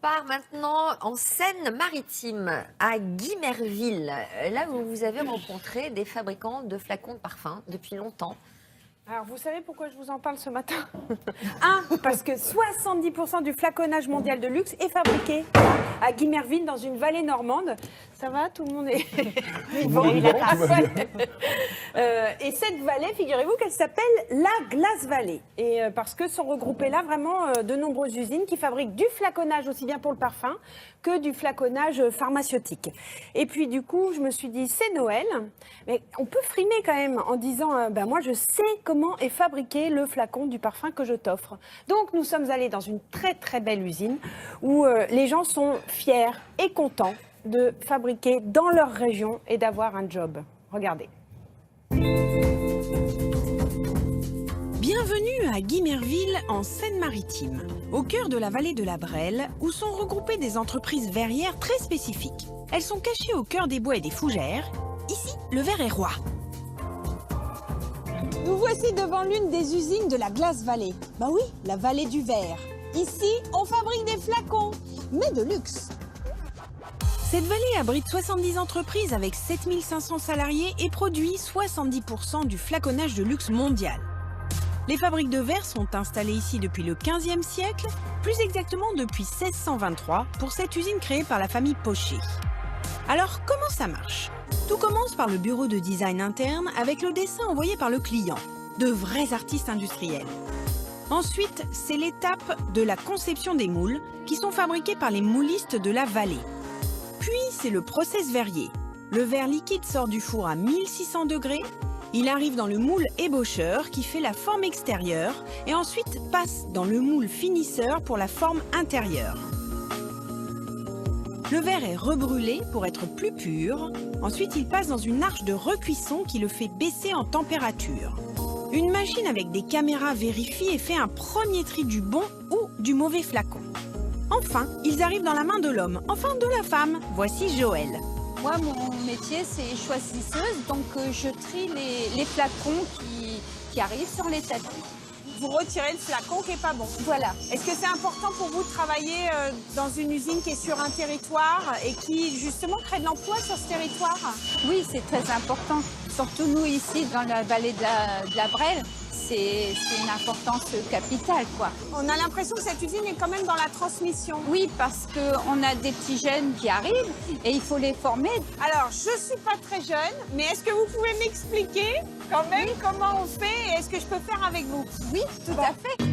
part maintenant en Seine-Maritime, à Guimerville, là où vous avez rencontré des fabricants de flacons de parfum depuis longtemps. Alors, vous savez pourquoi je vous en parle ce matin? Parce que 70% du flaconnage mondial de luxe est fabriqué à Guimerville, dans une vallée normande. Ça va? Tout le monde est... Et cette vallée, figurez-vous qu'elle s'appelle la Glace Valley. Et parce que sont regroupées là vraiment de nombreuses usines qui fabriquent du flaconnage aussi bien pour le parfum que du flaconnage pharmaceutique. Et puis du coup, je me suis dit, c'est Noël, mais on peut frimer quand même en disant, moi je sais comment est fabriqué le flacon du parfum que je t'offre. Donc nous sommes allés dans une très très belle usine où les gens sont fiers et contents de fabriquer dans leur région et d'avoir un job. Regardez. Bienvenue à Guimerville, en Seine-Maritime, au cœur de la vallée de la Brelle, où sont regroupées des entreprises verrières très spécifiques. Elles sont cachées au cœur des bois et des fougères. Ici, le verre est roi. Nous voici devant l'une des usines de la Glace Valley. Bah oui, la vallée du verre. Ici, on fabrique des flacons, mais de luxe. Cette vallée abrite 70 entreprises avec 7500 salariés et produit 70% du flaconnage de luxe mondial. Les fabriques de verre sont installées ici depuis le XVe siècle, plus exactement depuis 1623, pour cette usine créée par la famille Pochet. Alors, comment ça marche? Tout commence par le bureau de design interne avec le dessin envoyé par le client, de vrais artistes industriels. Ensuite, c'est l'étape de la conception des moules, qui sont fabriqués par les moulistes de la vallée. Puis, c'est le process verrier. Le verre liquide sort du four à 1600 degrés. Il arrive dans le moule ébaucheur qui fait la forme extérieure et ensuite passe dans le moule finisseur pour la forme intérieure. Le verre est rebrûlé pour être plus pur. Ensuite, il passe dans une arche de recuisson qui le fait baisser en température. Une machine avec des caméras vérifie et fait un premier tri du bon ou du mauvais flacon. Enfin, ils arrivent dans la main de l'homme, enfin de la femme. Voici Joël. Moi, mon métier, c'est choisisseuse, donc je trie les flacons qui arrivent sur les tapis. Vous retirez le flacon qui n'est pas bon. Voilà. Est-ce que c'est important pour vous de travailler dans une usine qui est sur un territoire et qui, justement, crée de l'emploi sur ce territoire? Oui, c'est très important. Surtout nous, ici, dans la vallée de la Brelle, c'est une importance capitale, quoi. On a l'impression que cette usine est quand même dans la transmission. Oui, parce qu'on a des petits jeunes qui arrivent et il faut les former. Alors, je ne suis pas très jeune, mais est-ce que vous pouvez m'expliquer quand même comment on fait et est-ce que je peux faire avec vous? Oui, tout à fait.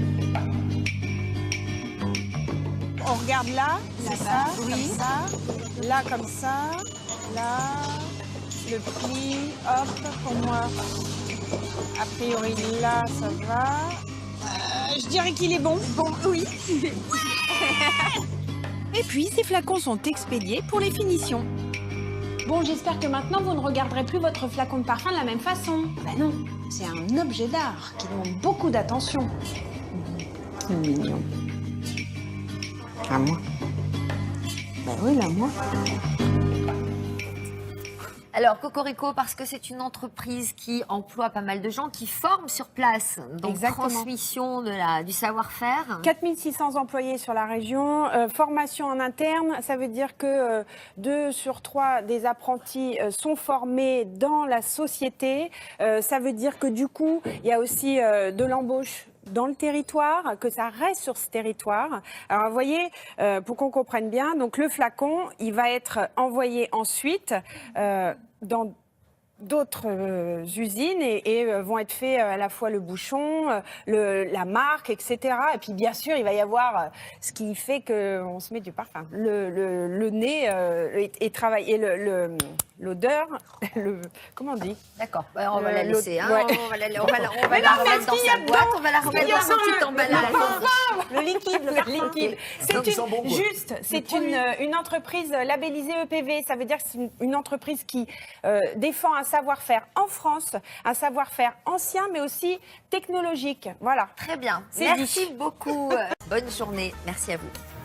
On regarde là, c'est ça, oui. comme ça, là comme ça, là, le pli, hop, pour moi. A priori, là, ça va. Je dirais qu'il est bon. Bon, oui. Et puis, ces flacons sont expédiés pour les finitions. Bon, j'espère que maintenant, vous ne regarderez plus votre flacon de parfum de la même façon. Ben non, c'est un objet d'art qui demande beaucoup d'attention. C'est mignon. À moi. Ben oui, là, moi. Alors, Cocorico, parce que c'est une entreprise qui emploie pas mal de gens, qui forme sur place, donc Exactement. transmission du savoir-faire. 4600 employés sur la région, formation en interne, ça veut dire que 2 sur 3 des apprentis sont formés dans la société. Ça veut dire que du coup, il y a aussi de l'embauche dans le territoire, que ça reste sur ce territoire. Alors, vous voyez, pour qu'on comprenne bien, donc le flacon, il va être envoyé ensuite dans d'autres usines et vont être faits à la fois le bouchon, la marque, etc. Et puis bien sûr, il va y avoir ce qui fait qu'on se met du parfum. Le nez est travaillé, l'odeur, comment on dit? D'accord, on va la laisser, hein, ouais. on va la remettre dans sa boîte, on va la remettre dans son petit emballage. Le liquide, le liquide. C'est une entreprise labellisée EPV. Ça veut dire que c'est une entreprise qui défend un savoir-faire en France, un savoir-faire ancien, mais aussi technologique. Voilà. Très bien. C'est Merci beaucoup. Bonne journée. Merci à vous.